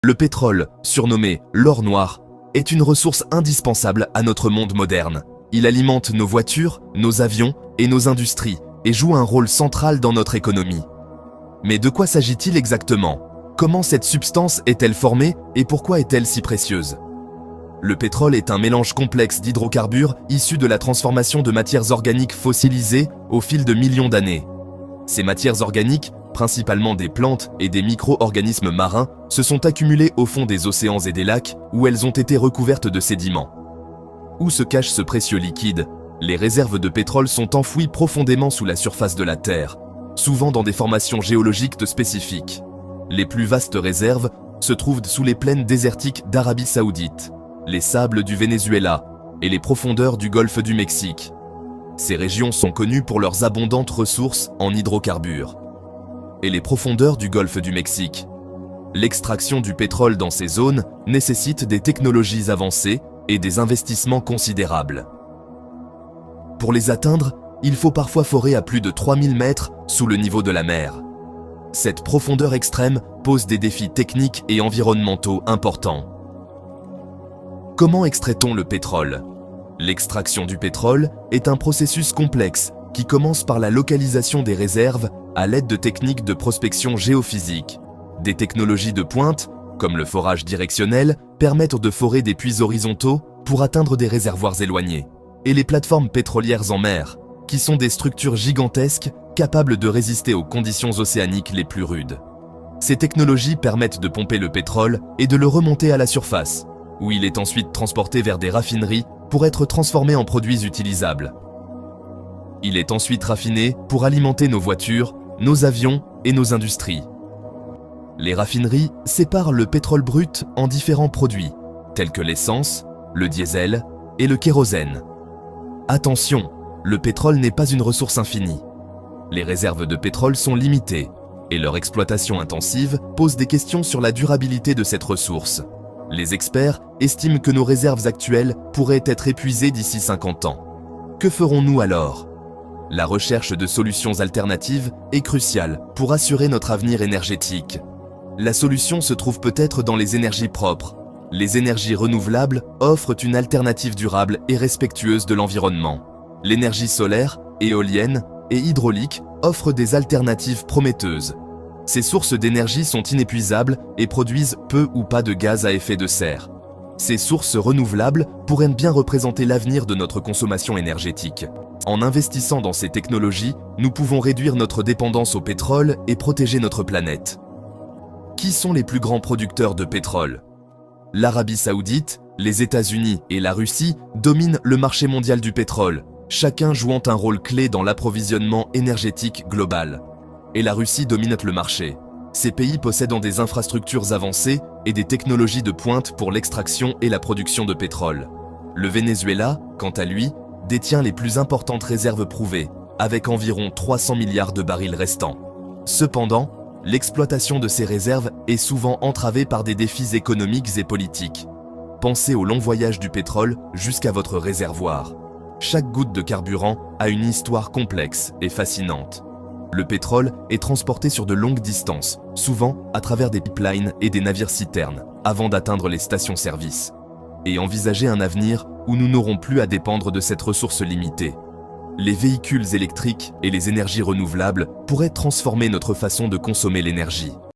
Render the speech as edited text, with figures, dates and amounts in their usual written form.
Le pétrole, surnommé l'or noir, est une ressource indispensable à notre monde moderne. Il alimente nos voitures, nos avions et nos industries et joue un rôle central dans notre économie. Mais de quoi s'agit-il exactement? Comment cette substance est-elle formée et pourquoi est-elle si précieuse? Le pétrole est un mélange complexe d'hydrocarbures issus de la transformation de matières organiques fossilisées au fil de millions d'années. Ces matières organiques, principalement des plantes et des micro-organismes marins, se sont accumulées au fond des océans et des lacs où elles ont été recouvertes de sédiments. Où se cache ce précieux liquide? Les réserves de pétrole sont enfouies profondément sous la surface de la Terre, souvent dans des formations géologiques spécifiques. Les plus vastes réserves se trouvent sous les plaines désertiques d'Arabie Saoudite, les sables du Venezuela et les profondeurs du golfe du Mexique. Ces régions sont connues pour leurs abondantes ressources en hydrocarbures. Et les profondeurs du golfe du Mexique. L'extraction du pétrole dans ces zones nécessite des technologies avancées et des investissements considérables. Pour les atteindre, il faut parfois forer à plus de 3000 mètres sous le niveau de la mer. Cette profondeur extrême pose des défis techniques et environnementaux importants. Comment extrait-on le pétrole? L'extraction du pétrole est un processus complexe qui commence par la localisation des réserves à l'aide de techniques de prospection géophysique. Des technologies de pointe, comme le forage directionnel, permettent de forer des puits horizontaux pour atteindre des réservoirs éloignés. Et les plateformes pétrolières en mer, qui sont des structures gigantesques capables de résister aux conditions océaniques les plus rudes. Ces technologies permettent de pomper le pétrole et de le remonter à la surface, où il est ensuite transporté vers des raffineries pour être transformé en produits utilisables. Il est ensuite raffiné pour alimenter nos voitures, nos avions et nos industries. Les raffineries séparent le pétrole brut en différents produits, tels que l'essence, le diesel et le kérosène. Attention, le pétrole n'est pas une ressource infinie. Les réserves de pétrole sont limitées et leur exploitation intensive pose des questions sur la durabilité de cette ressource. Les experts estiment que nos réserves actuelles pourraient être épuisées d'ici 50 ans. Que ferons-nous alors? La recherche de solutions alternatives est cruciale pour assurer notre avenir énergétique. La solution se trouve peut-être dans les énergies propres. Les énergies renouvelables offrent une alternative durable et respectueuse de l'environnement. L'énergie solaire, éolienne et hydraulique offrent des alternatives prometteuses. Ces sources d'énergie sont inépuisables et produisent peu ou pas de gaz à effet de serre. Ces sources renouvelables pourraient bien représenter l'avenir de notre consommation énergétique. En investissant dans ces technologies, nous pouvons réduire notre dépendance au pétrole et protéger notre planète. Qui sont les plus grands producteurs de pétrole? L'Arabie Saoudite, les États-Unis et la Russie dominent le marché mondial du pétrole, chacun jouant un rôle clé dans l'approvisionnement énergétique global. Et la Russie domine le marché. Ces pays possèdent des infrastructures avancées et des technologies de pointe pour l'extraction et la production de pétrole. Le Venezuela, quant à lui, détient les plus importantes réserves prouvées, avec environ 300 milliards de barils restants. Cependant, l'exploitation de ces réserves est souvent entravée par des défis économiques et politiques. Pensez au long voyage du pétrole jusqu'à votre réservoir. Chaque goutte de carburant a une histoire complexe et fascinante. Le pétrole est transporté sur de longues distances, souvent à travers des pipelines et des navires-citernes, avant d'atteindre les stations-service. Et envisager un avenir où nous n'aurons plus à dépendre de cette ressource limitée. Les véhicules électriques et les énergies renouvelables pourraient transformer notre façon de consommer l'énergie.